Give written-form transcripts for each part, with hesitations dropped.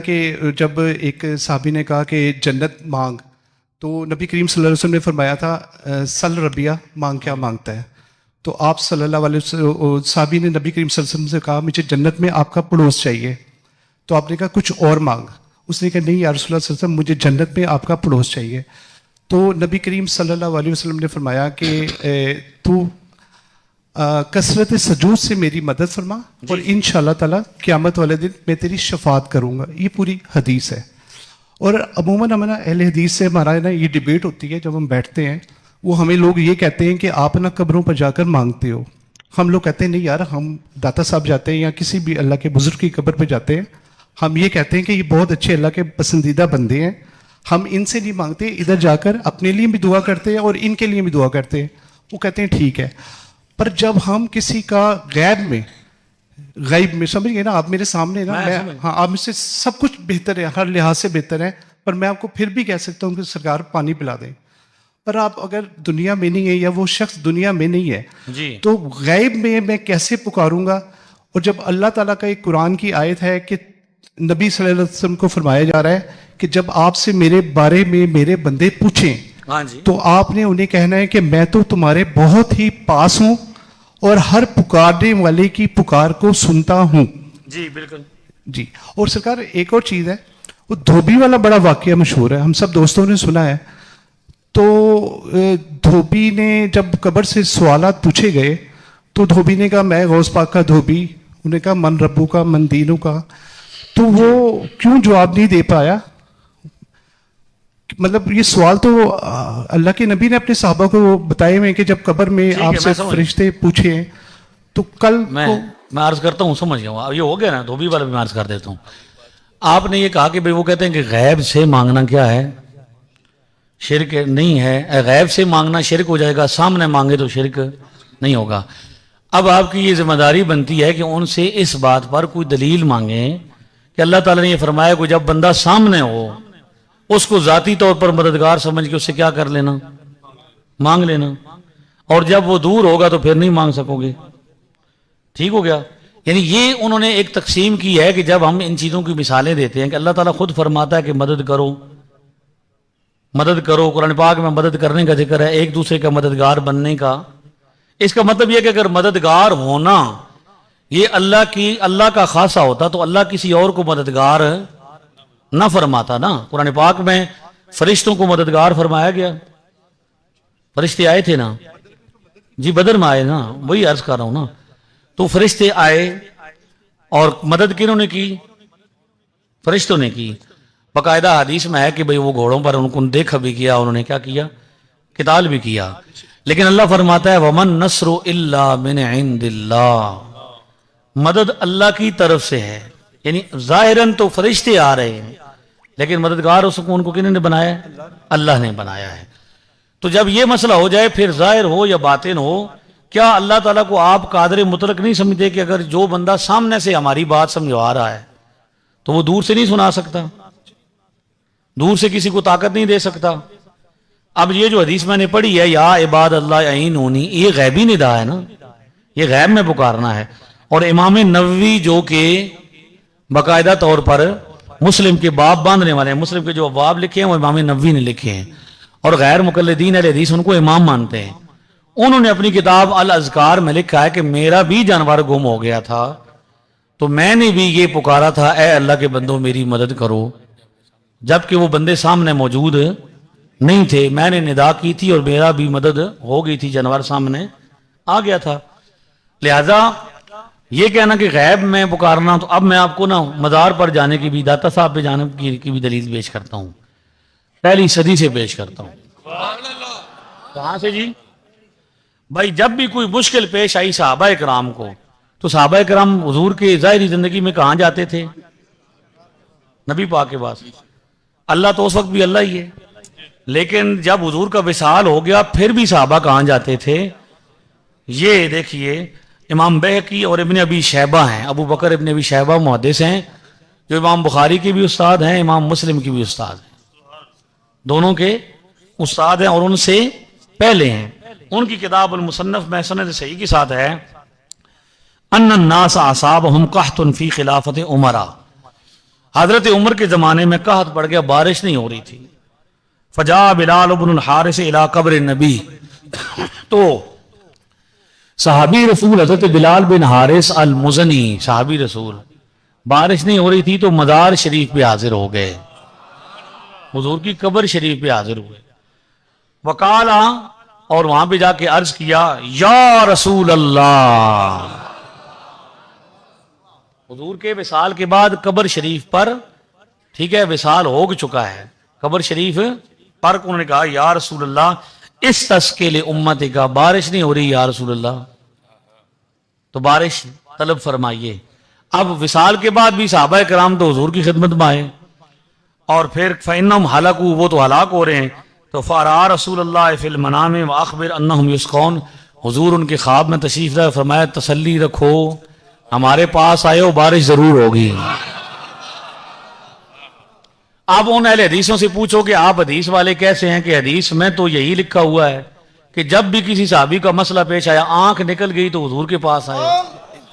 کہ جب ایک صحابی نے کہا کہ جنت مانگ، تو نبی کریم صلی اللہ علیہ وسلم نے فرمایا تھا سل ربیہ، مانگ کیا مانگتا ہے؟ تو آپ صلی اللہ علیہ وسلم صحابی نے نبی کریم صلی اللہ علیہ وسلم سے کہا مجھے جنت میں آپ کا پڑوس چاہیے. تو آپ نے کہا کچھ اور مانگ. اس نے کہا نہیں یا رسول اللہ صلی اللہ علیہ وسلم مجھے جنت میں آپ کا پڑوس چاہیے. تو نبی کریم صلی اللہ علیہ وسلم نے فرمایا کہ تو کثرت سجود سے میری مدد فرما اور انشاءاللہ تعالیٰ قیامت والے دن میں تیری شفاعت کروں گا. یہ پوری حدیث ہے. اور عموماً ہمارا اہل حدیث سے ہمارا نا یہ ڈیبیٹ ہوتی ہے جب ہم بیٹھتے ہیں. وہ ہمیں لوگ یہ کہتے ہیں کہ آپ نا قبروں پر جا کر مانگتے ہو. ہم لوگ کہتے ہیں نہیں یار، ہم داتا صاحب جاتے ہیں یا کسی بھی اللہ کے بزرگ کی قبر پہ جاتے ہیں، ہم یہ کہتے ہیں کہ یہ بہت اچھے اللہ کے پسندیدہ بندے ہیں، ہم ان سے نہیں مانگتے، ادھر جا کر اپنے لیے بھی دعا کرتے ہیں اور ان کے لیے بھی دعا کرتے ہیں. وہ کہتے ہیں ٹھیک ہے. پر جب ہم کسی کا غیب میں سمجھ گئے نا، آپ میرے سامنے نا، ہاں آپ مجھ سے سب کچھ بہتر ہے، ہر لحاظ سے بہتر ہے، پر میں آپ کو پھر بھی کہہ سکتا ہوں کہ سرکار پانی پلا دیں. پر آپ اگر دنیا میں نہیں ہے یا وہ شخص دنیا میں نہیں ہے تو غیب میں کیسے پکاروں گا؟ اور جب اللہ تعالیٰ کا ایک قرآن کی آیت ہے کہ نبی صلی اللہ علیہ وسلم کو فرمایا جا رہا ہے کہ جب آپ سے میرے بارے میں میرے بندے پوچھیں تو آپ نے انہیں کہنا ہے کہ میں تو تمہارے بہت ہی پاس ہوں اور ہر پکارنے والے کی پکار کو سنتا ہوں. جی بالکل جی. اور سرکار ایک اور چیز ہے، وہ دھوبی والا بڑا واقعہ مشہور ہے، ہم سب دوستوں نے سنا ہے. تو دھوبی نے جب قبر سے سوالات پوچھے گئے تو دھوبی نے کہا میں غوث پاک کا دھوبی. انہوں نے کہا من ربو کا، من دینوں کا. تو وہ کیوں جواب نہیں دے پایا؟ مطلب یہ سوال تو اللہ کے نبی نے اپنے صحابہ کو بتائے ہوئے کہ جب قبر میں آپ سے فرشتے پوچھے ہیں تو کل میں عرض کرتا ہوں، سمجھ گیا ہوں. اب یہ ہو گیا نا، دھوبی والا بھی میں عرض کر دیتا ہوں. آپ نے یہ کہا کہ بھئی وہ کہتے ہیں کہ غیب سے مانگنا کیا ہے؟ شرک نہیں ہے. غیب سے مانگنا شرک ہو جائے گا، سامنے مانگے تو شرک نہیں ہوگا. اب آپ کی یہ ذمہ داری بنتی ہے کہ ان سے اس بات پر کوئی دلیل مانگیں کہ اللہ تعالیٰ نے یہ فرمایا کہ جب بندہ سامنے ہو اس کو ذاتی طور پر مددگار سمجھ کے اس سے کیا کر لینا، مانگ لینا. اور جب وہ دور ہوگا تو پھر نہیں مانگ سکو گے. ٹھیک ہو گیا؟ یعنی یہ انہوں نے ایک تقسیم کی ہے کہ جب ہم ان چیزوں کی مثالیں دیتے ہیں کہ اللہ تعالیٰ خود فرماتا ہے کہ مدد کرو مدد کرو. قرآن پاک میں مدد کرنے کا ذکر ہے، ایک دوسرے کا مددگار بننے کا. اس کا مطلب یہ کہ اگر مددگار ہونا یہ اللہ کا خاصہ ہوتا تو اللہ کسی اور کو مددگار نہ فرماتا نا. قرآن پاک میں فرشتوں کو مددگار فرمایا گیا. فرشتے آئے تھے نا، جی بدر میں آئے نا، وہی عرض کر رہا ہوں نا. تو فرشتے آئے اور مدد کنہوں نے کی؟ فرشتوں نے کی. باقاعدہ حدیث میں ہے کہ بھئی وہ گھوڑوں پر ان کو دیکھا بھی کیا، انہوں نے کیا کیا؟ قتال بھی کیا. لیکن اللہ فرماتا ہے وَمَن نَصْرُ إِلَّا مِنْ عِنْدِ اللَّهِ، مدد اللہ کی طرف سے ہے. یعنی ظاہراً تو فرشتے آ رہے ہیں لیکن مددگار اس کو ان کو کنہوں نے بنایا ہے؟ اللہ نے بنایا ہے. تو جب یہ مسئلہ ہو جائے پھر ظاہر ہو یا باطن ہو، کیا اللہ تعالیٰ کو آپ قادر مطلق نہیں سمجھتے کہ اگر جو بندہ سامنے سے ہماری بات سمجھوا رہا ہے تو وہ دور سے نہیں سنا سکتا، دور سے کسی کو طاقت نہیں دے سکتا؟ اب یہ جو حدیث میں نے پڑھی ہے یا عباد اللہ اعینونی، یہ غیبی ندا ہے نا، یہ غیب میں پکارنا ہے. اور امام نووی جو کہ باقاعدہ طور پر مسلم کے باب باندھنے والے ہیں، مسلم کے جو ابواب لکھے ہیں وہ امام نووی نے لکھے ہیں، اور غیر مقلدین اہل حدیث ان کو امام مانتے ہیں. انہوں نے اپنی کتاب الاذکار میں لکھا ہے کہ میرا بھی جانور گم ہو گیا تھا تو میں نے بھی یہ پکارا تھا اے اللہ کے بندوں میری مدد کرو، جبکہ وہ بندے سامنے موجود نہیں تھے. میں نے ندا کی تھی اور میرا بھی مدد ہو گئی تھی، جانور سامنے آ گیا تھا. لہذا یہ کہنا کہ غیب میں پکارنا، تو اب میں آپ کو نا مزار پر جانے کی بھی، داتا صاحب پہ جانے کی بھی دلیل پیش کرتا ہوں. پہلی صدی سے پیش کرتا ہوں. کہاں سے جی؟ بھائی جب بھی کوئی مشکل پیش آئی صحابہ کرام کو تو صحابہ کرام حضور کے ظاہری زندگی میں کہاں جاتے تھے؟ نبی پاک کے پاس. اللہ تو اس وقت بھی اللہ ہی ہے، لیکن جب حضور کا وصال ہو گیا پھر بھی صحابہ کہاں جاتے تھے؟ یہ دیکھیے امام بہقی اور ابن ابی شیبہ ہیں، ابو بکر ابن ابی شیبہ محدث ہیں جو امام بخاری کے بھی استاد ہیں، امام مسلم کی بھی استاد ہیں، دونوں کے استاد ہیں اور ان سے پہلے ہیں. ان کی کتاب المصنف میں سند صحیح کے ساتھ ہے ان الناس اصابهم قحط فی خلافت عمر، حضرت عمر کے زمانے میں قحط پڑ گیا, بارش نہیں ہو رہی تھی. فجاء بلال بن الحارث الى قبر النبی, تو صحابی رسول حضرت بلال بن حارث المزنی صحابی رسول, بارش نہیں ہو رہی تھی تو مزار شریف پہ حاضر ہو گئے, حضور کی قبر شریف پہ حاضر ہوئے. وقالا, اور وہاں پہ جا کے عرض کیا, یا رسول اللہ. حضور کے وصال کے بعد قبر شریف پر, ٹھیک ہے, وصال ہو چکا ہے, قبر شریف پر انہوں نے کہا یا رسول اللہ اس تسکے لے امت کا, بارش نہیں ہو رہی یا رسول اللہ, تو بارش طلب فرمائیے. اب وصال کے بعد بھی صحابہ کرام تو حضور کی خدمت میں آئے, اور پھر فَإِنَّهُمْ هَلَكُوا, وہ تو ہلاک ہو رہے ہیں, تو فَأَرَى رسول اللہ فی المنام وَأَخْبِرْ أَنَّهُمْ يُسْقَوْنَ, حضور ان کے خواب میں تشریف لائے, فرمایا تسلی رکھو, ہمارے پاس آئے ہو, بارش ضرور ہوگی. اب ان اہل حدیثوں سے پوچھو کہ آپ حدیث والے کیسے ہیں, کہ حدیث میں تو یہی لکھا ہوا ہے کہ جب بھی کسی صحابی کا مسئلہ پیش آیا, آنکھ نکل گئی تو حضور کے پاس آئے,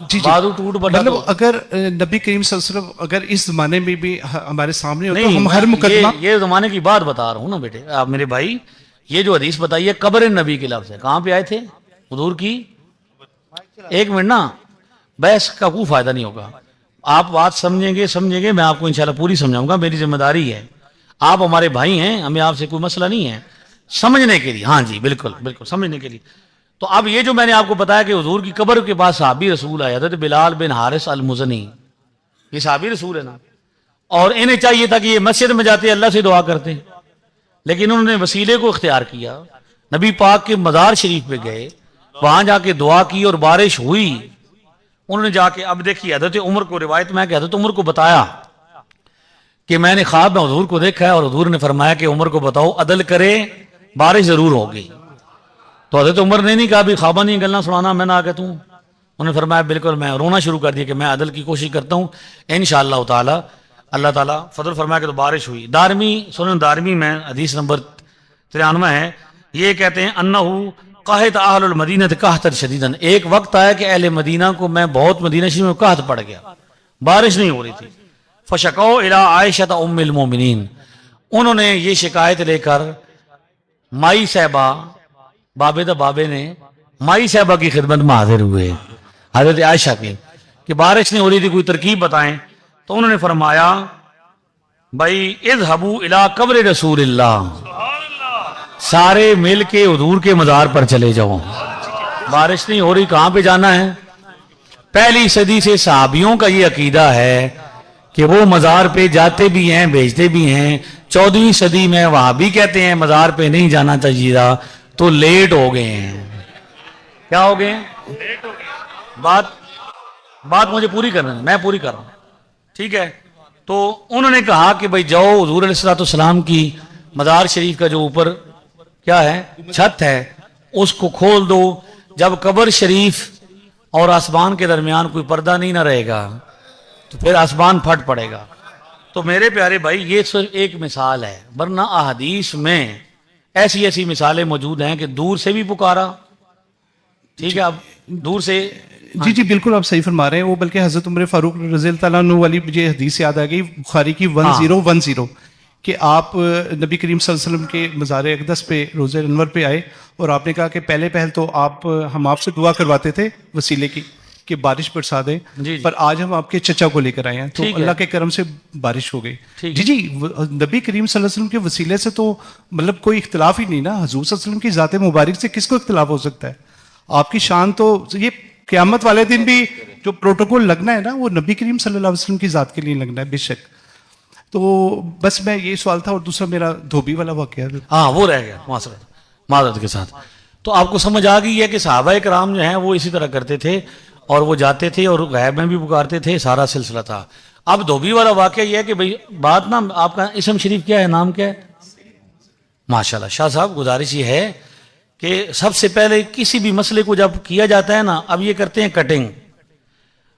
جی بازو ٹوٹ پڑا. مطلب اگر نبی کریم صلی اللہ علیہ وسلم اگر اس زمانے میں بھی ہمارے سامنے ہوتا, نہیں, ہم ہر مقدمہ, یہ زمانے کی بات بتا رہا ہوں نا بیٹے, آپ میرے بھائی, یہ جو حدیث بتائیے قبر نبی کے لفظ ہے, کہاں پہ آئے تھے حضور کی. ایک منٹ نا, بحث کا کوئی فائدہ نہیں ہوگا, آپ بات سمجھیں گے, میں آپ کو انشاءاللہ پوری سمجھاؤں گا, میری ذمہ داری ہے, آپ ہمارے بھائی ہیں, ہمیں آپ سے کوئی مسئلہ نہیں ہے, سمجھنے کے لیے. ہاں جی بالکل بالکل سمجھنے کے لیے. تو اب یہ جو میں نے آپ کو بتایا کہ حضور کی قبر کے پاس صحابی رسول آئے, حضرت بلال بن حارث المزنی, یہ صحابی رسول ہے نا, اور انہیں چاہیے تھا کہ یہ مسجد میں جاتے اللہ سے دعا کرتے, لیکن انہوں نے وسیلے کو اختیار کیا, نبی پاک کے مزار شریف پہ گئے, وہاں جا کے دعا کی اور بارش ہوئی. انہوں نے جا کے, اب دیکھیے حضرت عمر کو روایت میں کہ حضرت عمر کو بتایا کہ میں نے خواب میں حضور کو دیکھا ہے, اور حضور نے فرمایا کہ عمر کو بتاؤ عدل کرے, بارش ضرور ہوگی. تو حضرت عمر نے نہیں کہا بھی خوابہ نہیں گلنا سنانا, میں نہ آ کے توں, انہوں نے فرمایا بالکل, میں رونا شروع کر دیا کہ میں عدل کی کوشش کرتا ہوں, انشاءاللہ تعالی اللہ تعالیٰ فضل فرمایا کہ تو بارش ہوئی. دارمی سنن دارمی میں حدیث نمبر 93 ہے, یہ کہتے ہیں انہو قاہت اہل المدینہ قحطا شدیدن, ایک وقت آیا کہ اہل مدینہ کو میں بہت مدینہ شریف میں قحط پڑ گیا, بارش نہیں ہو رہی تھی. فشکو الی عائشہ ام المومنین, انہوں نے یہ شکایت لے کر مائی صاحبہ, بابے نے مائی صاحبہ کی خدمت میں حاضر ہوئے, حضرت عائشہ کے, کہ بارش نہیں ہو رہی تھی, کوئی ترکیب بتائیں. تو انہوں نے فرمایا بھائی اذهبوا الی قبر رسول اللہ, سارے مل کے حضور کے مزار پر چلے جاؤ, بارش نہیں ہو رہی, کہاں پہ جانا ہے. پہلی صدی سے صحابیوں کا یہ عقیدہ ہے کہ وہ مزار پہ جاتے بھی ہیں بھیجتے بھی ہیں. 14ویں صدی میں وہاں بھی کہتے ہیں مزار پہ نہیں جانا چاہیے تھا, تو لیٹ ہو گئے ہیں. کیا ہو گئے ہیں؟ بات مجھے پوری کرنا ہے, میں پوری کر رہا ہوں, ٹھیک ہے. تو انہوں نے کہا کہ بھائی جاؤ حضور علیہ الصلوۃ والسلام کی مزار شریف کا جو اوپر کیا ہے چھت ہے اس کو کھول دو, جب قبر شریف اور آسمان کے درمیان کوئی پردہ نہیں نہ رہے گا تو پھر آسمان پھٹ پڑے گا. تو میرے پیارے بھائی یہ صرف ایک مثال ہے, ورنہ احادیث میں ایسی مثالیں موجود ہیں کہ دور سے بھی پکارا, ٹھیک ہے, اب دور سے. جی بالکل آپ صحیح فرما رہے ہیں. وہ بلکہ حضرت عمر فاروق رضی اللہ تعالیٰ عنہ والی مجھے حدیث یاد آ گئی بخاری کی 1010 کہ آپ نبی کریم صلی اللہ علیہ وسلم کے مزار اقدس پہ روز انور پہ آئے, اور آپ نے کہا کہ پہلے پہل تو ہم آپ سے دعا کرواتے تھے وسیلے کی کہ بارش برسا دیں, پر آج ہم آپ کے چچا کو لے کر آئے ہیں, تو اللہ کے کرم سے بارش ہو گئی. جی نبی کریم صلی اللہ علیہ وسلم کے وسیلے سے تو مطلب کوئی اختلاف ہی نہیں نا, حضور صلی اللہ علیہ وسلم کی ذات مبارک سے کس کو اختلاف ہو سکتا ہے. آپ کی شان تو یہ قیامت والے دن بھی جو پروٹوکول لگنا ہے نا وہ نبی کریم صلی اللہ علیہ وسلم کی ذات کے لیے لگنا ہے بے شک. تو بس میں یہ سوال تھا, اور دوسرا میرا دھوبی والا واقعہ, ہاں وہ رہ گیا معذرت کے ساتھ. تو آپ کو سمجھ آ گئی ہے کہ صحابہ کرام جو ہیں وہ اسی طرح کرتے تھے, اور وہ جاتے تھے اور غیب میں بھی پکارتے تھے, سارا سلسلہ تھا. اب دھوبی والا واقعہ یہ ہے کہ بھئی بات نا, آپ کا اسم شریف کیا ہے, نام کیا ہے؟ ماشاءاللہ شاہ صاحب, گزارش یہ ہے کہ سب سے پہلے کسی بھی مسئلے کو جب کیا جاتا ہے نا, اب یہ کرتے ہیں کٹنگ.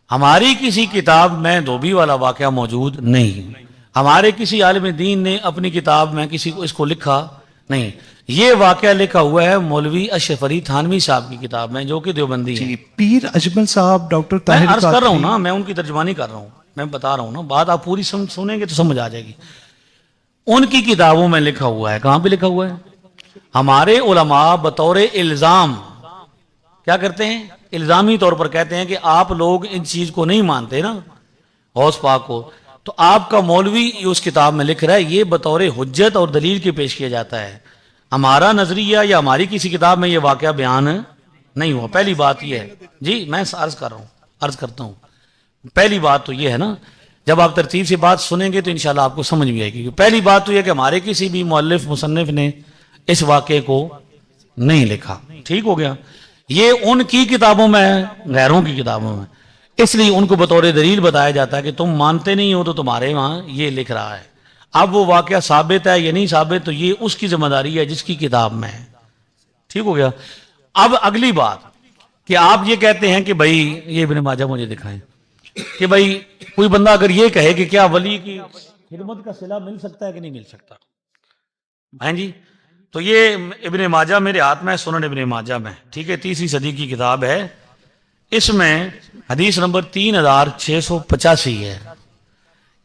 ہماری کسی کتاب میں دھوبی والا واقعہ موجود نہیں, ہمارے کسی عالم دین نے اپنی کتاب میں کسی کو اس کو لکھا نہیں. یہ واقعہ لکھا ہوا ہے مولوی اشرف علی تھانوی صاحب کی کتاب میں, جو کہ دیوبندی ہیں. پیر اجمل صاحب, ڈاکٹر طاہر, میں عرض کر رہا ہوں نا, میں ان کی ترجمانی کر رہا ہوں. میں بتا رہا ہوں نا، بات آپ پوری سنیں گے تو سمجھ آ جائے گی. ان کی کتابوں میں لکھا ہوا ہے. کہاں پہ لکھا ہوا ہے؟ ہمارے علماء بطور الزام کیا کرتے ہیں؟ الزامی طور پر کہتے ہیں کہ آپ لوگ ان چیز کو نہیں مانتے نا، غوث پاک کو، تو آپ کا مولوی اس کتاب میں لکھ رہا ہے، یہ بطور حجت اور دلیل کے پیش کیا جاتا ہے. ہمارا نظریہ یا ہماری کسی کتاب میں یہ واقعہ بیان نہیں ہوا. پہلی بات یہ ہے جی، میں عرض کرتا ہوں. پہلی بات تو یہ ہے نا، جب آپ ترتیب سے بات سنیں گے تو انشاءاللہ آپ کو سمجھ بھی آئے گی. پہلی بات تو یہ کہ ہمارے کسی بھی مؤلف مصنف نے اس واقعے کو نہیں لکھا. ٹھیک ہو گیا؟ یہ ان کی کتابوں میں ہے، غیروں کی کتابوں میں، اس لیے ان کو بطور دلیل بتایا جاتا ہے کہ تم مانتے نہیں ہو تو تمہارے وہاں یہ لکھ رہا ہے. اب وہ واقعہ ثابت ہے یا نہیں ثابت تو یہ اس کی ذمہ داری ہے جس کی کتاب میں ہے. ٹھیک ہو گیا؟ اب اگلی بات کہ آپ یہ کہتے ہیں کہ بھائی، یہ ابن ماجہ مجھے دکھائیں کہ بھائی کوئی بندہ اگر یہ کہے کہ کیا ولی کی خدمت کا صلہ مل سکتا ہے کہ نہیں مل سکتا، ہیں جی، تو یہ ابن ماجہ میرے ہاتھ میں، سنن ابن ماجہ میں، ٹھیک ہے، 3 صدی کی کتاب ہے. اس میں حدیث نمبر 3685 ہے.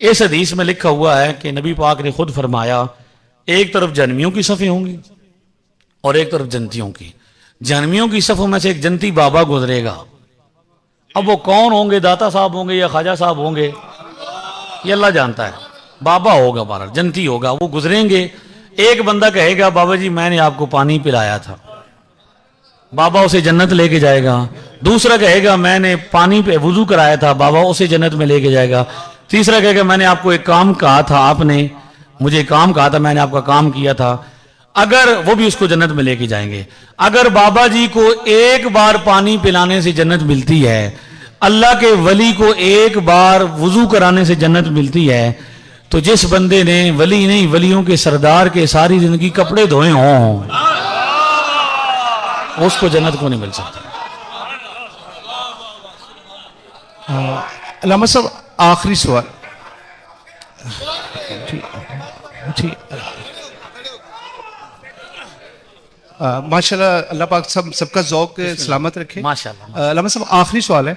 اس حدیث میں لکھا ہوا ہے کہ نبی پاک نے خود فرمایا، ایک طرف جہنمیوں کی صفیں ہوں گی اور ایک طرف جنتیوں کی. جہنمیوں کی صفوں میں سے ایک جنتی بابا گزرے گا. اب وہ کون ہوں گے؟ داتا صاحب ہوں گے یا خواجہ صاحب ہوں گے؟ یہ اللہ جانتا ہے. بابا ہوگا، بارہ جنتی ہوگا، وہ گزریں گے. ایک بندہ کہے گا بابا جی میں نے آپ کو پانی پلایا تھا، بابا اسے جنت لے کے جائے گا. دوسرا کہے گا میں نے پانی پہ وضو کرایا تھا، بابا اسے جنت میں لے کے جائے گا. تیسرا کہے گا میں نے آپ کو ایک کام کہا تھا، آپ نے مجھے کام کہا تھا، میں نے آپ کا کام کیا تھا. اگر وہ بھی اس کو جنت میں لے کے جائیں گے. اگر بابا جی کو ایک بار پانی پلانے سے جنت ملتی ہے، اللہ کے ولی کو ایک بار وضو کرانے سے جنت ملتی ہے، تو جس بندے نے ولی نہیں ولیوں کے سردار کے ساری زندگی کپڑے دھوئے ہوں اس کو جنت کو نہیں مل سکتا. علامہ صاحب آخری سوال. ماشاءاللہ، اللہ پاک سب کا ذوق سلامت رکھے. ماشاءاللہ. علامہ صاحب آخری سوال ہے.